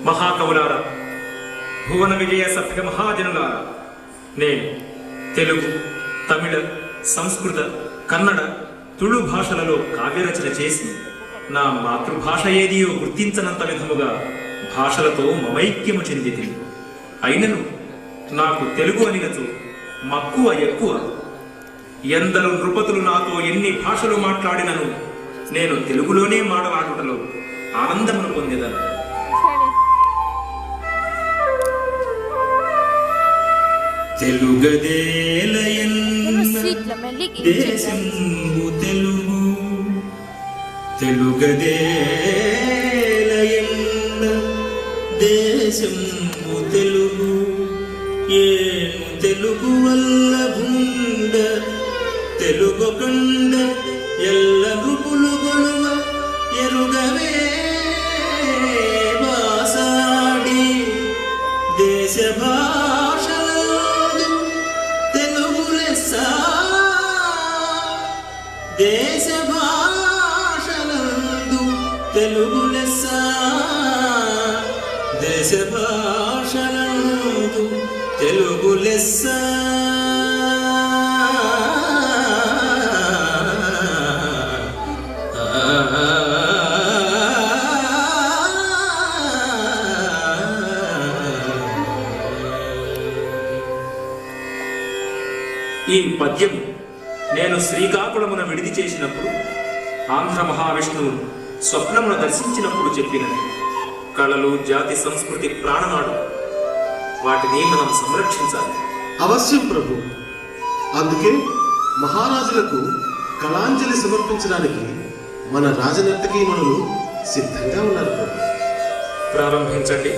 మహాకవులారా, భువన విజయ సభ్య మహాజనులారా, నేను తెలుగు, తమిళ, సంస్కృత, కన్నడ, తుళు భాషలలో కావ్యరచన చేసి నా మాతృభాష ఏదియో గుర్తించనంత విధముగా భాషలతో మమైక్యము చెందితి. అయినను నాకు తెలుగు అనినచో మక్కువ ఎక్కువ. ఎందరు నృపతులు నాతో ఎన్ని భాషలు మాట్లాడినను నేను తెలుగులోనే మాడలాడుటలో ఆనందమును పొందేదను. తెలుగదేలయన్న దేశంబు తెలుగు, తెలుగదేలయన్న దేశంబు తెలుగు, ఏను తెలుగు వల్ల భూండ తెలుగు కండ ఎల్ల నృపులు గొలువ ఎరుగవే వాసాడి దేశ భాషలందు తెలుగు లెస్స, దేశ భాషలందు తెలుగు లెస్స, దేశ భాషలందు తెలుగు లెస్స. ఈ పద్యము నేను శ్రీకాకుళమున విడిది చేసినప్పుడు ఆంధ్ర మహావిష్ణువు స్వప్నమును దర్శించినప్పుడు చెప్పినది. కళలు జాతి సంస్కృతి ప్రాణనాడు, వాటిని మనం సంరక్షించాలి. అవశ్యం ప్రభు. అందుకే మహారాజులకు కళాంజలి సమర్పించడానికి మన రాజనర్తకీమణులు సిద్ధంగా ఉన్నారు ప్రభు. ప్రారంభించండి.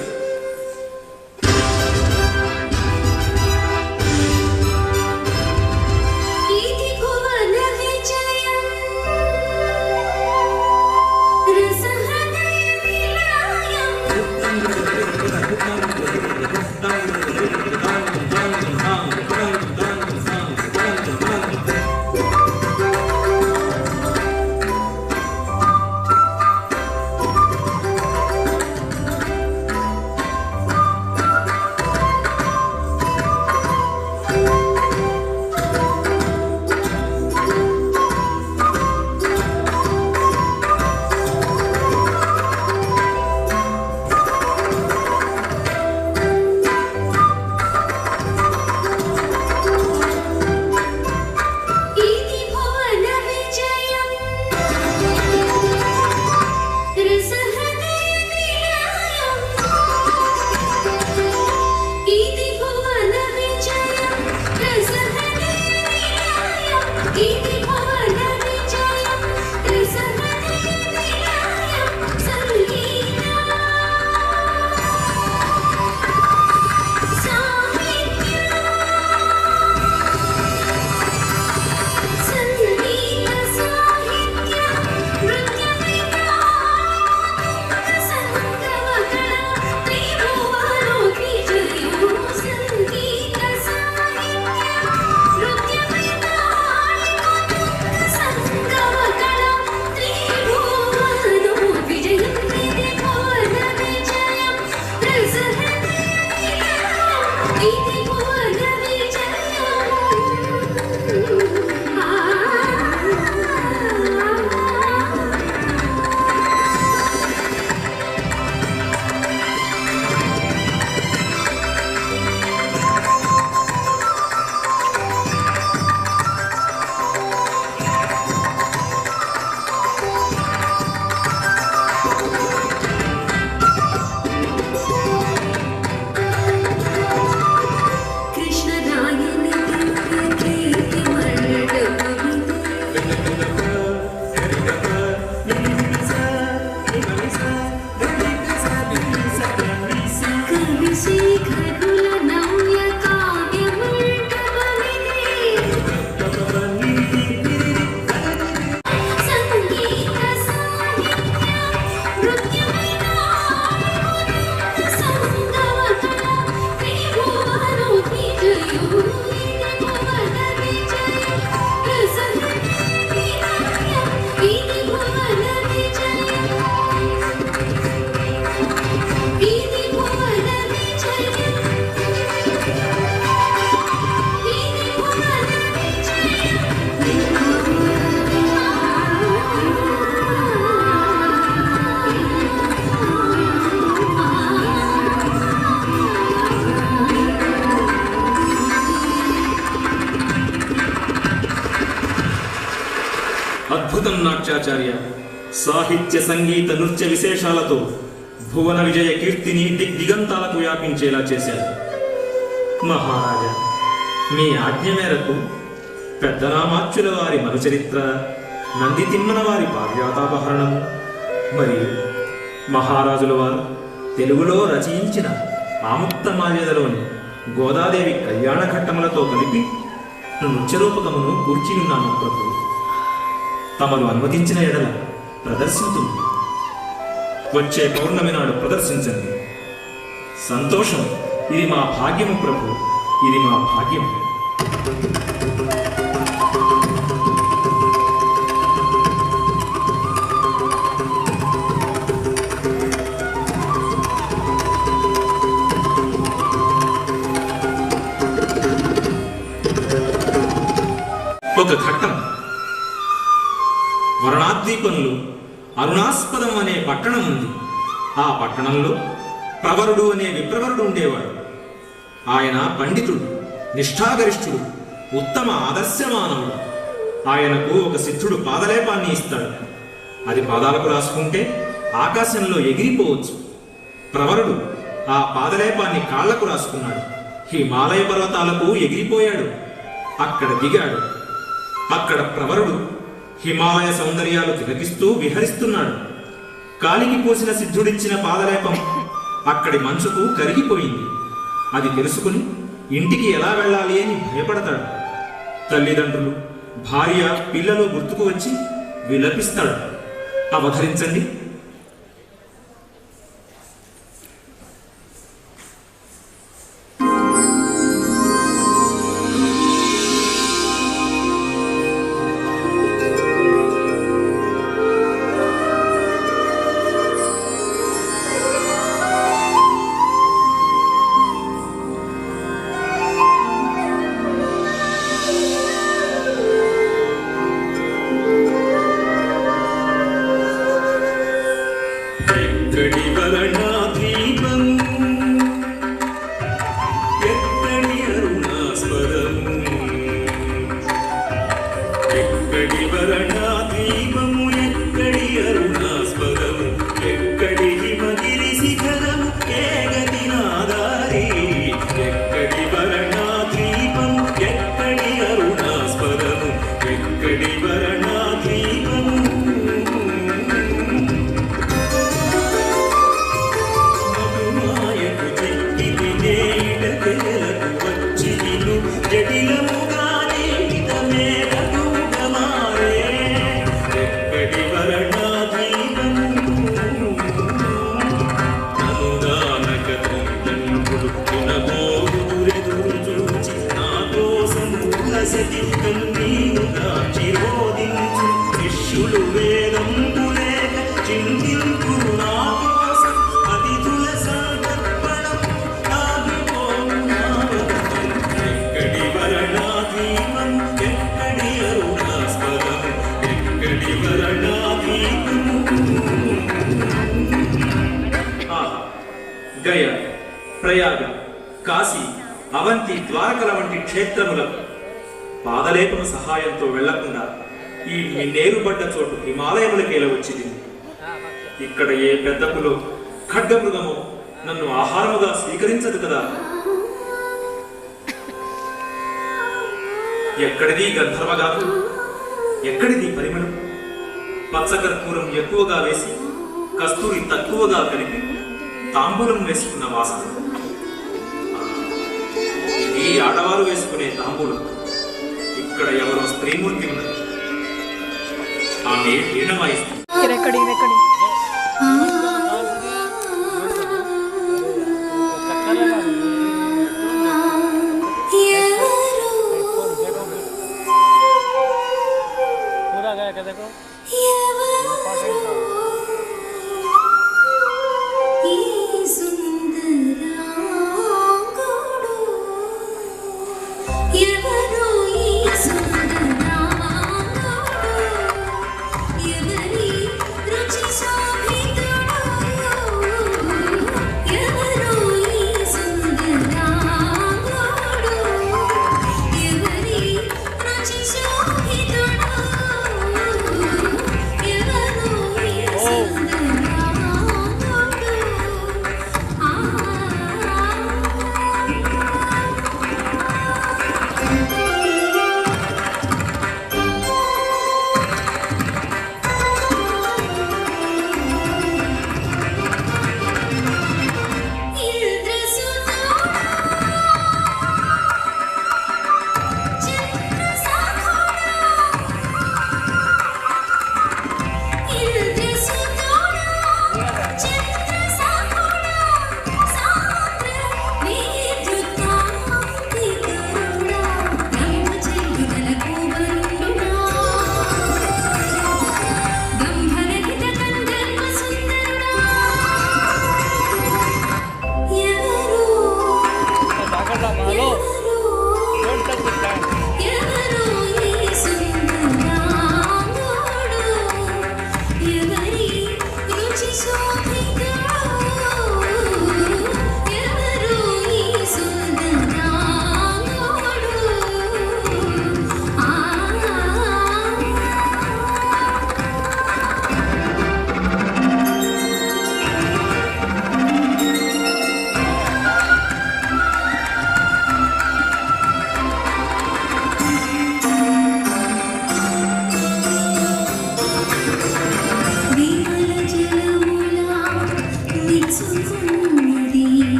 అద్భుతం నాట్యాచార్య. సాహిత్య సంగీత నృత్య విశేషాలతో భువన విజయ కీర్తిని దిగ్దిగంతాలకు వ్యాపించేలా చేశారు. మహారాజా, మీ ఆజ్ఞ మేరకు పెద్దరామాచ్యుల వారి మనుచరిత్ర, నంది తిమ్మన వారి పార్యాతాపహరణము మరియు మహారాజుల వారు తెలుగులో రచయించిన ఆముక్తమాల్యదలోని గోదాదేవి కళ్యాణ ఘట్టములతో కలిపి నృత్యరూపకమును కూర్చియున్నాను ప్రభు. తమను అనుమతించిన ఎడల ప్రదర్శించును. వచ్చే పౌర్ణమి నాడు ప్రదర్శించండి. సంతోషం. ఇది మా భాగ్యము ప్రభు, ఇది మా భాగ్యం. ఒక ఘట్టం. వరుణాద్వీపంలో అరుణాస్పదం అనే పట్టణం ఉంది. ఆ పట్టణంలో ప్రవరుడు అనే విప్రవరుడు ఉండేవాడు. ఆయన పండితుడు, నిష్ఠాగరిష్ఠుడు, ఉత్తమ ఆదర్శమానవుడు. ఆయనకు ఒక సిద్ధుడు పాదలేపాన్ని ఇస్తాడు. అది పాదాలకు రాసుకుంటే ఆకాశంలో ఎగిరిపోవచ్చు. ప్రవరుడు ఆ పాదలేపాన్ని కాళ్లకు రాసుకున్నాడు. హిమాలయ పర్వతాలకు ఎగిరిపోయాడు. అక్కడ దిగాడు. అక్కడ ప్రవరుడు హిమాలయ సౌందర్యాలు తిలకిస్తూ విహరిస్తున్నాడు. కాలికి పోసిన సిద్ధుడిచ్చిన పాదలేపం అక్కడి మంచుకు కరిగిపోయింది. అది తెలుసుకుని ఇంటికి ఎలా వెళ్ళాలి అని భయపడతాడు. తల్లిదండ్రులు, భార్య, పిల్లలు గుర్తుకు వచ్చి విలపిస్తాడు. అవధరించండి. గయ, ప్రయాగ, కాశీ, అవంతి, ద్వారకల వంటి క్షేత్రములకు పాదలేపము సహాయంతో వెళ్లకుండా ఈ నేరుబడ్డ చోటు హిమాలయములకేల వచ్చింది. ఇక్కడ ఏ పెద్ద పులో ఖడ్గమృగమో నన్ను ఆహారముగా స్వీకరించదు కదా. ఎక్కడిది గంధర్వగానం, ఎక్కడిది పరిమళం? పచ్చకర్పూరం ఎక్కువగా వేసి కస్తూరి తక్కువగా కలిపి తాంబూలం వేసుకున్న వాసన. ఇది ఆడవారు వేసుకునే తాంబూలం. ఇక్కడ ఎవరో స్త్రీమూర్తి ఉన్నది. ఆమె వీణవాయిస్తుంది.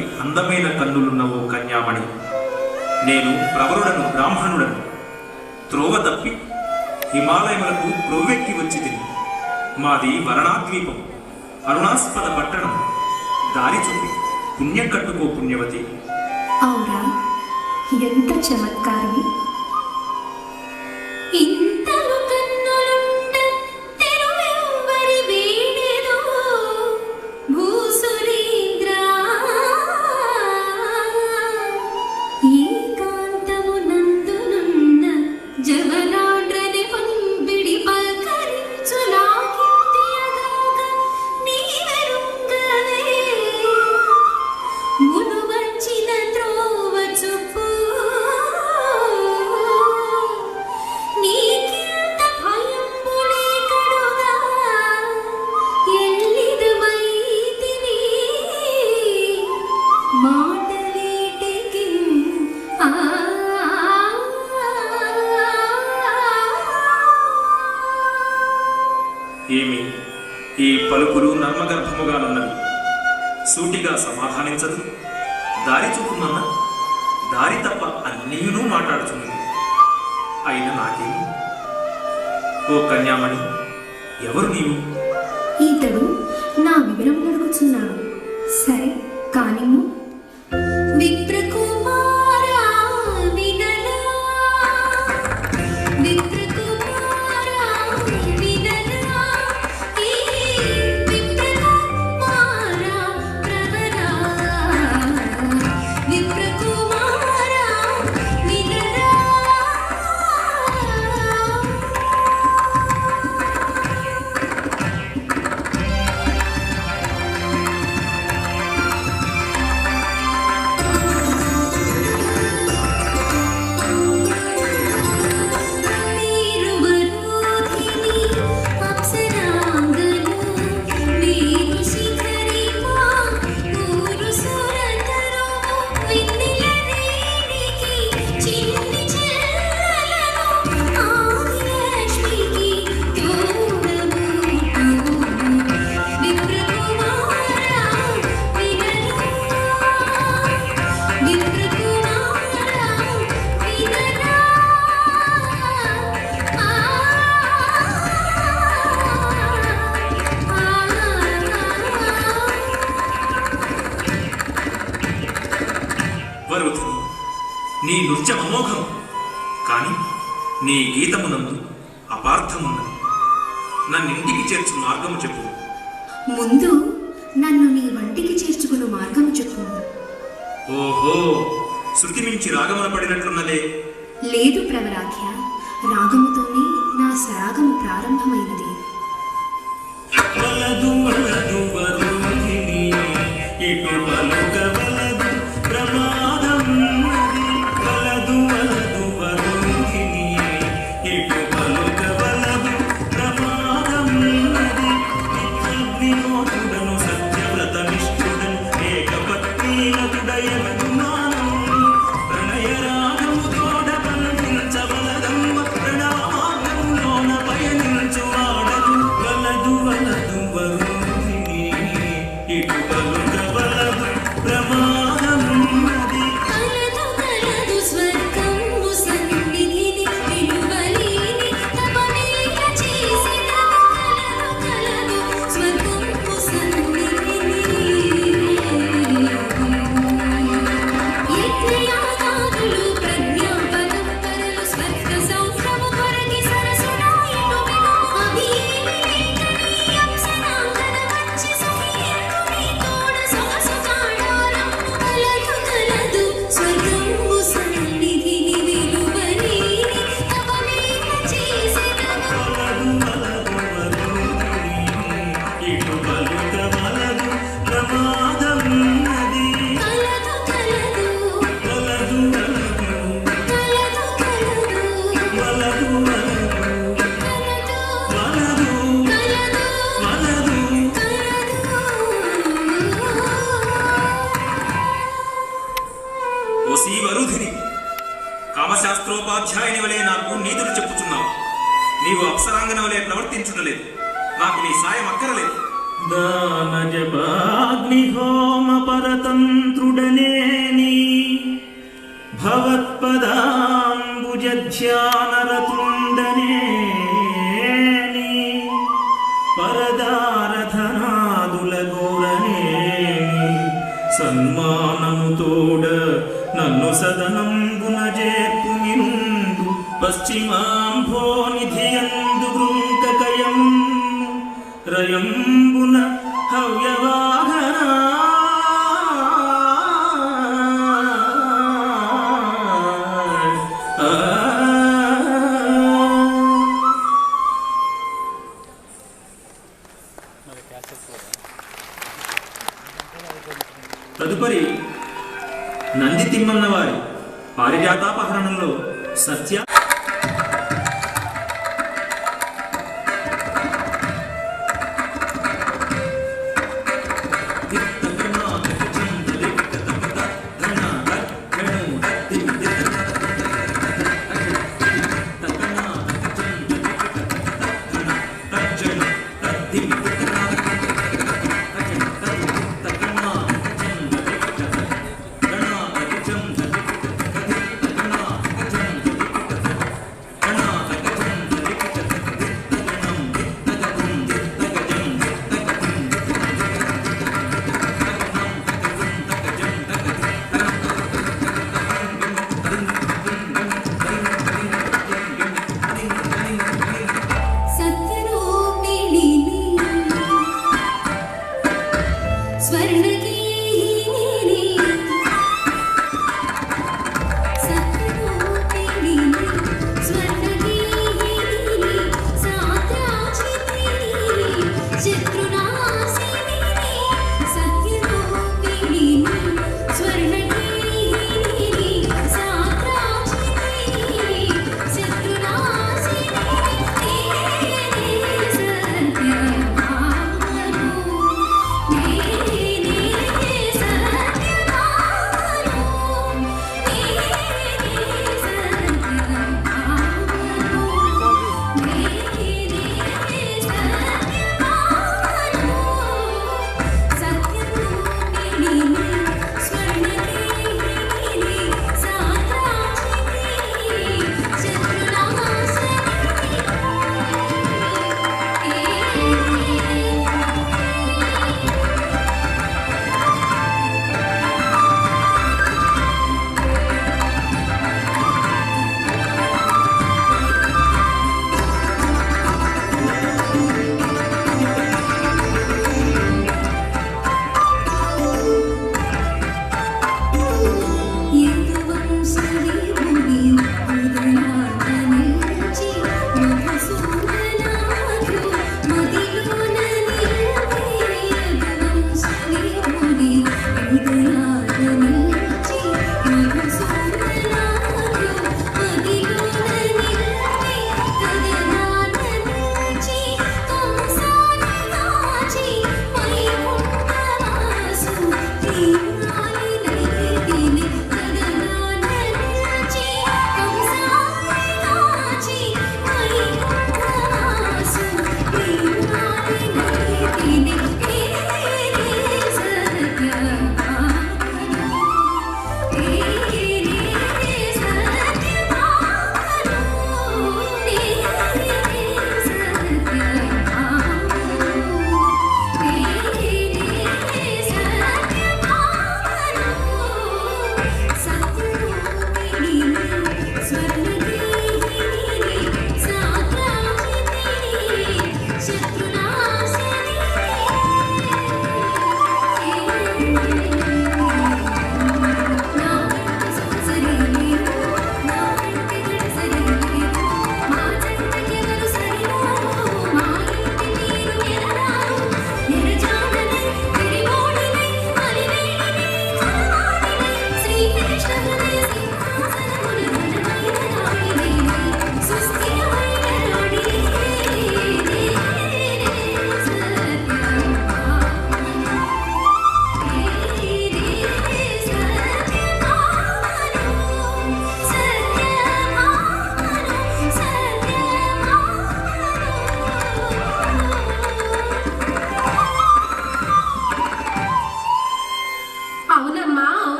వంటి అందమైన కన్నులున్న ఓ కన్యామణి, నేను ప్రవరుడను, బ్రాహ్మణుడను. త్రోవ తప్పి హిమాలయములకు క్రొవ్వెక్కి వచ్చి తిని. మాది వరణాద్వీపం, అరుణాస్పద పట్టణం. దారి చూపి పుణ్యం కట్టుకో పుణ్యవతి. అవురా, ఎంత చమత్కారము! ఇంతలు కన్నులుండ తెరువెవ్వరి వేడెదో భూసురేంద్రా. ఏకాంతమునందునున్న జవనాడ్రని పంబిడి పల్కరించులాకింతియగాక నీవెరుంగవే. మునువచ్చిన త్రోవ చూపు నీకింత భయంబులేకడుగా ఎల్లిదమైతిని మాటలేటికి. ఏమి ఈ పలుకులు నర్మగర్భముగానున్నవి, సూటిగా సమాధానించదు. దారి చూపుమన్న దారి తప్ప అన్నీయునూ మాట్లాడుతున్నది. అయినా నాకేమి? ఓ కన్యామణి, ఎవరు నీవు? ఈతడు నా వివరం అడుగుతున్నాడు. సరే కానిమ్ము. విప్రకుమారా వినరా, విప్రకుమారా వినరా, ఈ విప్రకుమారా ప్రవరా, విప్రకుమారా వినరా. వరుధిని, నీ నృత్యం అమోఘం, కాని నీ గీతమునందు అపార్థమున్నది. నన్నింటికి చేర్చు మార్గము చెప్పు. ముందు నన్ను నీ వంటికి చేర్చుకున్న మార్గము చెప్పు. ఓహో, శృతి మించి రాగమున పడినట్లున్నదే. లేదు ప్రవరాఖ్య, రాగముతోనే నా సరాగము ప్రారంభమైనది. వలదు వలదు వరుధిని, ఇటు పలుకవలదు ప్రమాదం అది. వలదు వలదు వరుధిని, ఇటు పలుకవలదు ప్రమాదం అది. నిత్యాగ్నిహోత్రుడను సత్యవ్రత నిష్ఠుడను ఏకపత్నీనతుడయను మానం. ప్రణయ రాగము తోడ పలుకించవలదమ్మ, ప్రణవాగంలోన పయనించు వాడదు. వలదు వలదు వరుధిని, ఇటు పలుకవలదు ప్రమాదం అది. కలదు కలదు స్వర్గము సన్నిధిని విలువలేని తపమేల చేసెదము. కలదు కలదు స్వర్గము సన్నిధిని. యజ్ఞయాగాదులు ప్రజ్ఞాపదం పరలు స్వర్గ సౌఖ్యము కొరకి సరసుడాయను విను. అభియేమి లేకని అప్సరాంగన వచ్చి సుఖియందు నీ తోడ సొగసు కాడారం. కలదు కలదు స్వర్గము సన్నిధిని విలువలేని తపమేల చేసెదము. వలదు వలదు వరుధిని, ఇటు పలుకవలదు ప్రమాదం అది. కలదు కలదు వలదు వలదు కలదు కలదు వలదు వలదు కలదు వలదు కలదు వలదు. ఓసి వరుధిని, కామశాస్త్రోపాధ్యాయుని వలె నాకు నీతులు చెప్పుచున్నావు. నీవు అప్సరాంగన వలె ప్రవర్తించుటలేదు. నాకు నీ సాయం అక్కరలేదు. దానజపాగ్నిహోమ పరతంత్రుడనేని భవత్పదాంబుజధ్యానరతుండనేని పరదారధనాదుల గోరనేని సన్మానముతోడ నన్ను సదనంబున జేర్పు నిందు పశ్చిమాంభోనిధియందు గృంకకయం రయంబున హవ్యవాహనా తదుపరి నంది తిమ్మన్న వారి పారిజాతాపహరణంలో సత్య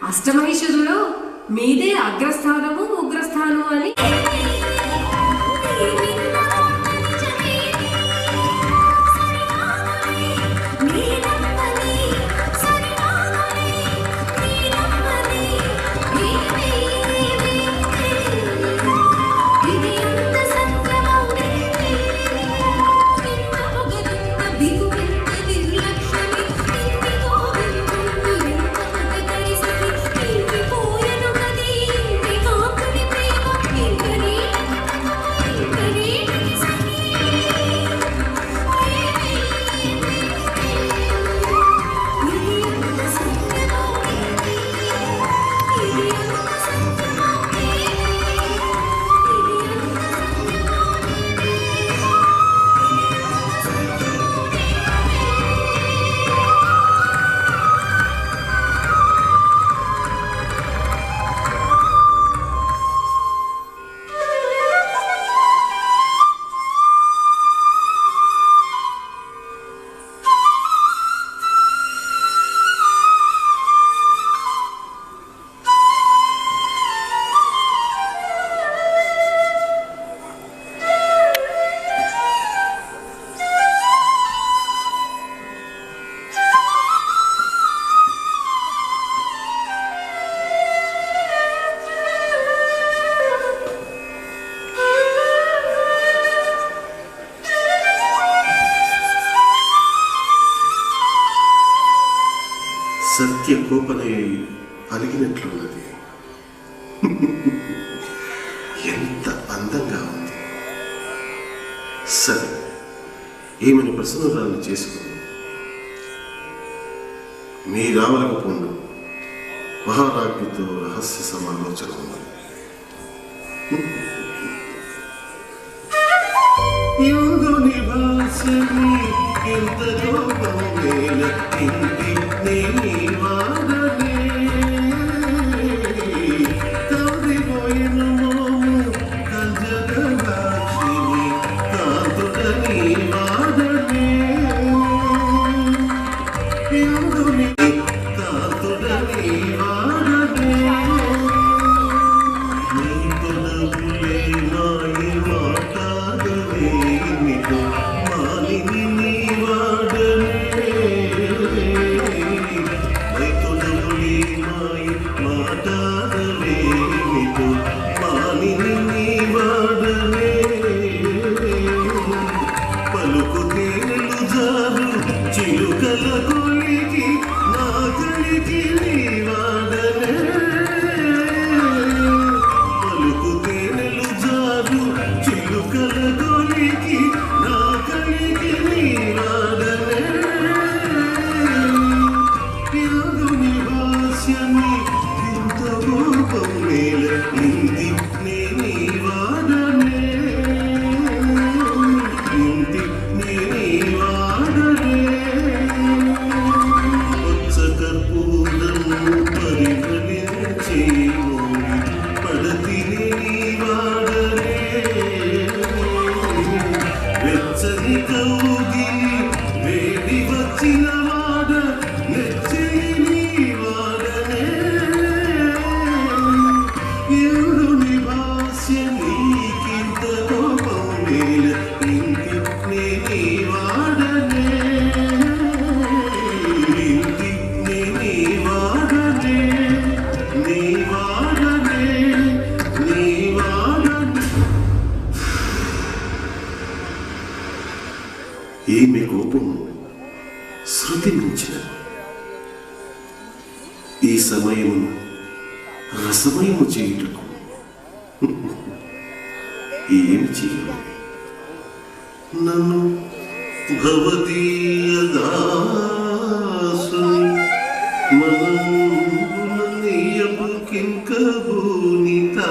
అష్టమహిషులలో మీదే అగ్రస్థానము ఉగ్రస్థానము అని సత్య కోపనై అలిగినట్లున్నది. ఎంత అందంగా ఉంది. సరే, ఈమెను ప్రసన్నురాలను చేసుకుని మీ రావలకపోండు మహారాజ్ఞితో రహస్య సమాలోచన ఉన్నది. ఎంత గోపమేల ఇంటి నీ వాడనే కవిపోయిన మోము కంజగదాక్షిని కాంతుడని వాడనే యుగుని కాంతుడని వాడనే నీ తొలగులే నాయి మాటాడనే నితో మాలిని నీ వాడనే నీ తొలగులే నాయి మాటాడనే నితో మాలిని నీ వాడనే పలుకు తేనెలు జారు చిలుకల కొలికి నా కలికి నీ వాడనే పలుకు తేనెలు జారు చిలుకల కొలికి నా కలికి నీ వాడనే యోగుని భాష్యని ఇంత గోపం మేల ఇంది నీ వాడనే ఇంటి నీ వాడనే కర్పూరము పరిమళించే మోయి పడతి నీ వాడనే వెచ్చని కౌగిలి వేడి వచ్చిన వాడ నెచ్చని నీ వాడనే యుగుని భాష్య నీకింత కోపం మేల ఇంటి నీ వాడనే ఇంటి నీ వాడనే నీ వాడనే నీ వాడనే. ఈమె కోపము శృతి మించినది. ఈ సమయమును రసమయము చేయుటకు ఏమి చేయాలి? నన్ను భవదీయ దాసుని మనమున నీయపు కింకబూని తా